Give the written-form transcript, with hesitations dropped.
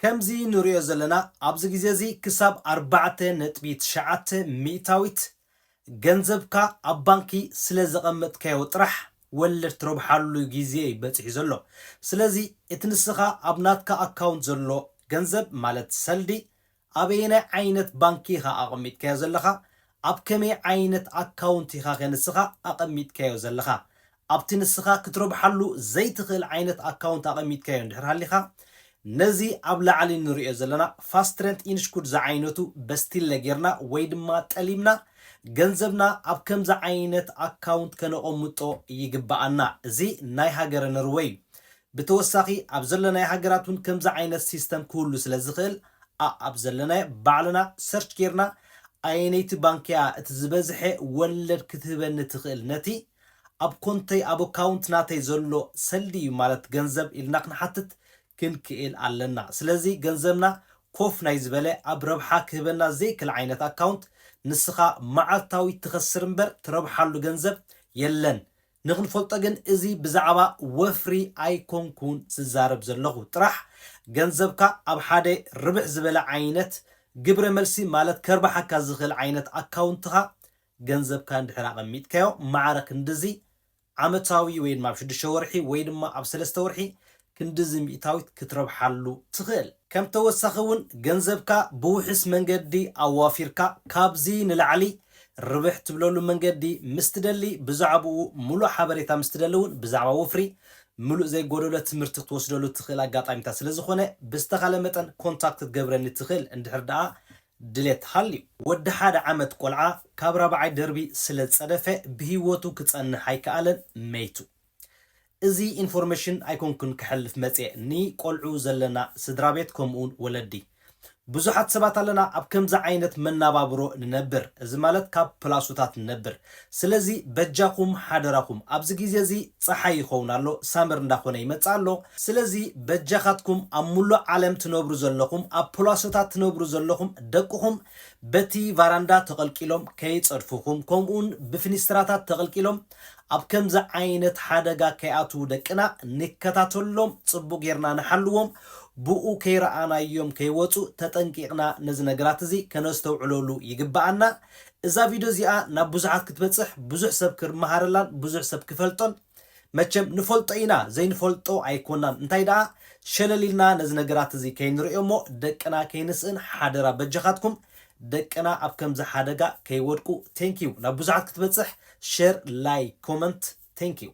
ከምዚ ንሪኦ ዘለና ኣብዚ ግዜ እዚ ክሳብ 4.9 ሚእታዊት ገንዘብካ ኣብ ባንኪ ስለ ዘቐመጥካዮ ጥራሕ ወለድ ትረብሓሉ ግዜ በፂሑ ዘሎ። ስለዚ እቲ ንስኻ ኣብ ናትካ ኣካውንት ዘሎ ገንዘብ ማለት ሰልዲ ኣበየናይ ዓይነት ባንኪ ኢኻ ኣቐሚጥካዮ ዘለኻ፣ ኣብ ከመይ ዓይነት ኣካውንት ኢኻ ንስኻ ኣቐሚጥካዮ ዘለኻ፣ ኣብቲ ንስኻ ክትረብሓሉ ዘይትኽእል ዓይነት ኣካውንት ኣቐሚጥካዮ እንድሕር ሃሊኻ ነዚ ኣብ ላዕሊ ንሪኦ ዘለና ፋስት ረንት ኢንሽኩድ ዝዓይነቱ በስቲል ጌርና ወይ ድማ ጠሊምና ገንዘብና ኣብ ከምዚ ዓይነት ኣካውንት ከነቐምጦ ይግባኣና። እዚ ናይ ሃገረ ኖርዌይ ብተወሳኺ ኣብ ዘለናይ ሃገራት እውን ከምዚ ዓይነት ሲስተም ክህሉ ስለ ዝኽእል ኣብ ዘለናይ ባዕልና ሰርች ጌርና ኣየነይቲ ባንኪያ እቲ ዝበዝሐ ወለድ ክትህበኒ ትኽእል ነቲ ኣብ ኮንተይ ኣብ ኣካውንት ናተይ ዘሎ ሰልዲ እዩ ማለት ገንዘብ ኢልና ክንሓትት ክንክእል ኣለና። ስለዚ ገንዘብና ኮፍ ናይ ዝበለ ኣብ ረብሓ ክህበና ዘይክእል ዓይነት ኣካውንት ንስኻ መዓልታዊ ትኸስር እምበር ትረብሓሉ ገንዘብ የለን። ንኽንፈልጦ ግን እዚ ብዛዕባ ወፍሪ ኣይኮንኩን ዝዛረብ ዘለኹ ጥራሕ ገንዘብካ ኣብ ሓደ ርብሕ ዝበለ ዓይነት ግብረ መልሲ ማለት ከርባሓካ ዝኽእል ዓይነት ኣካውንትኻ ገንዘብካ እንድሕር ኣቐሚጥካዮ ማዕረ ክንድዚ ዓመታዊ ወይ ድማ ኣብ 6 ወርሒ ወይ ድማ ኣብ 3 ወርሒ ክንድዚ ሚእታዊት ክትረብሓሉ ትኽእል። ከም ተወሳኺ እውን ገንዘብካ ብውሕስ መንገዲ ኣዋፊርካ ካብዚ ንላዕሊ ርብሕ ትብለሉ መንገዲ ምስ ትደሊ ብዛዕባኡ ሙሉእ ሓበሬታ ምስ ትደሊ እውን ብዛዕባ ወፍሪ ሙሉእ ዘይጎደሎ ትምህርቲ ክትወስደሉ ትኽእል ኣጋጣሚታት ስለ ዝኾነ ብዝተኻለ መጠን ኮንታክት ክትገብረኒ ትኽእል እንድሕር ደኣ ድሌት ሃልዩ። ወዲ 1 ዓመት ቆልዓ ካብ 4ይ ደርቢ ስለ ፀደፈ ብሂወቱ ክፀንሕ ኣይከኣለን መይቱ። እዚ ኢንፎርሜሽን ኣይኮንኩን ክሕልፍ መፅአ ንቆልዑ ዘለና ስድራ ቤት ከምኡውን ወለዲ ብዙሓት ሰባት ኣለና ኣብ ከምዚ ዓይነት መናባብሮ ንነብር። እዚ ማለት ካብ ፕላሱታት ንነብር። ስለዚ በጃኹም ሓደራኹም ኣብዚ ግዜ እዚ ፀሓይ ይኸውን ኣሎ፣ ሳምር እንዳኾነ ይመፅእ ኣሎ። ስለዚ በጃኻትኩም ኣብ ሙሉእ ዓለም ትነብሩ ዘለኹም ኣብ ፕላሱታት ትነብሩ ዘለኹም ደቅኹም በቲ ቫራንዳ ተቐልቂሎም ከይፀድፉኹም ከምኡውን ብፍኒስትራታት ተቐልቂሎም ኣብ ከምዚ ዓይነት ሓደጋ ከይኣትዉ ደቅና ንከታተሎም ፅቡቅ ጌርና ንሓልዎም ብኡ ከይረኣናዮም ከይወፁ ተጠንቂቕና ነዚ ነገራት እዚ ከነስተውዕለሉ ይግባኣና። እዛ ቪድዮ እዚኣ ናብ ብዙሓት ክትበፅሕ ብዙሕ ሰብ ክመሃረላን ብዙሕ ሰብ ክፈልጦን መቸም ንፈልጦ ኢና ዘይንፈልጦ ኣይኮናን። እንታይ ደኣ ሸለሊልና ነዚ ነገራት እዚ ከይንሪኦ እሞ ደቅና ከይንስእን ሓደራ በጃኻትኩም ደቅና ኣብ ከምዚ ሓደጋ ከይወድቁ። ቴንኪዩ ናብ ብዙሓት ክትበፅሕ ሼር ላይ ኮመንት ቴንኪዩ።